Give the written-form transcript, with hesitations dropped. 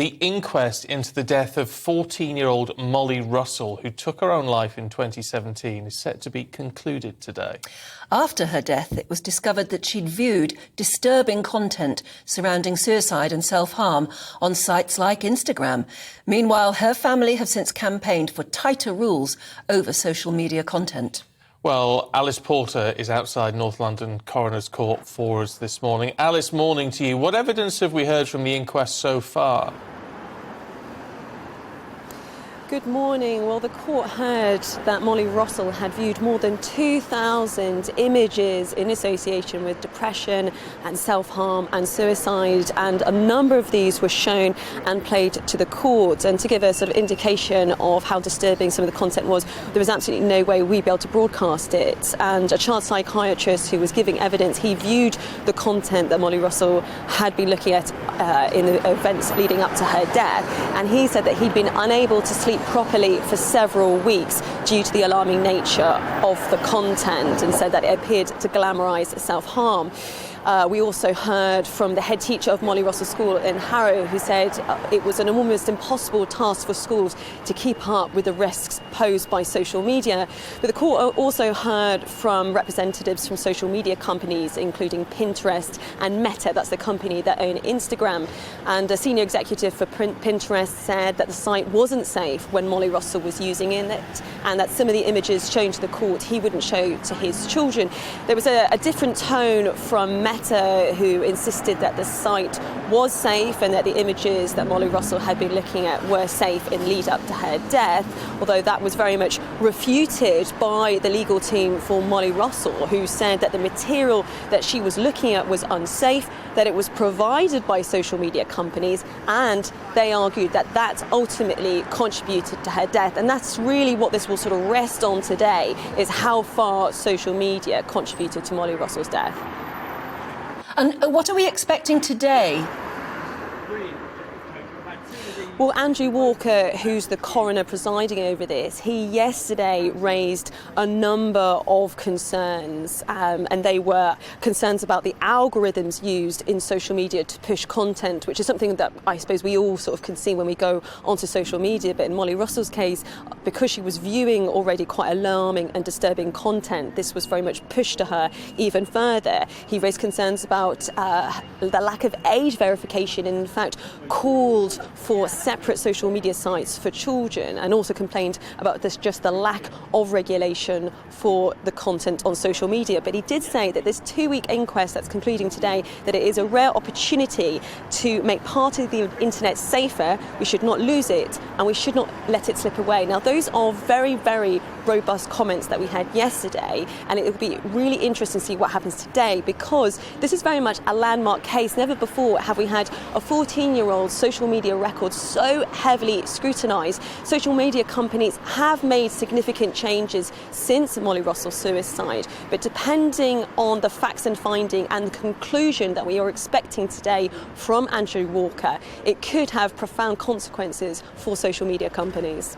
The inquest into the death of 14-year-old Molly Russell, who took her own life in 2017, is set to be concluded today. After her death, it was discovered that she'd viewed disturbing content surrounding suicide and self-harm on sites like Instagram. Meanwhile, her family have since campaigned for tighter rules over social media content. Well, Alice Porter is outside North London Coroner's Court for us this morning. Alice, morning to you. What evidence have we heard from the inquest so far? Good morning. Well, the court heard that Molly Russell had viewed more than 2,000 images in association with depression and self-harm and suicide, and a number of these were shown and played to the court. And to give a sort of indication of how disturbing some of the content was, there was absolutely no way we'd be able to broadcast it. And a child psychiatrist who was giving evidence, he viewed the content that Molly Russell had been looking at in the events leading up to her death, and he said that he'd been unable to sleep properly for several weeks due to the alarming nature of the content, and said that it appeared to glamorise self-harm. We also heard from the head teacher of Molly Russell School in Harrow, who said it was an almost impossible task for schools to keep up with the risks posed by social media. But the court also heard from representatives from social media companies, including Pinterest and Meta, that's the company that own Instagram. And a senior executive for Pinterest said that the site wasn't safe when Molly Russell was using it, and that some of the images shown to the court he wouldn't show to his children. There was a different tone from Meta, who insisted that the site was safe and that the images that Molly Russell had been looking at were safe in lead up to her death, although that was very much refuted by the legal team for Molly Russell, who said that the material that she was looking at was unsafe, that it was provided by social media companies, and they argued that that ultimately contributed to her death. And that's really what this will sort of rest on today, is how far social media contributed to Molly Russell's death. And what are we expecting today? Well, Andrew Walker, who's the coroner presiding over this, he yesterday raised a number of concerns, and they were concerns about the algorithms used in social media to push content, which is something that I suppose we all sort of can see when we go onto social media. But in Molly Russell's case, because she was viewing already quite alarming and disturbing content, this was very much pushed to her even further. He raised concerns about the lack of age verification, and in fact called for separate social media sites for children, and also complained about just the lack of regulation for the content on social media. But he did say that this 2-week inquest that's concluding today, that it is a rare opportunity to make part of the internet safer. We should not lose it, and we should not let it slip away. Now, those are very, very robust comments that we had yesterday, and it will be really interesting to see what happens today, because this is very much a landmark case. Never before have we had a 14-year-old social media record so heavily scrutinised. Social media companies have made significant changes since Molly Russell's suicide, but depending on the facts and finding and the conclusion that we are expecting today from Andrew Walker, it could have profound consequences for social media companies.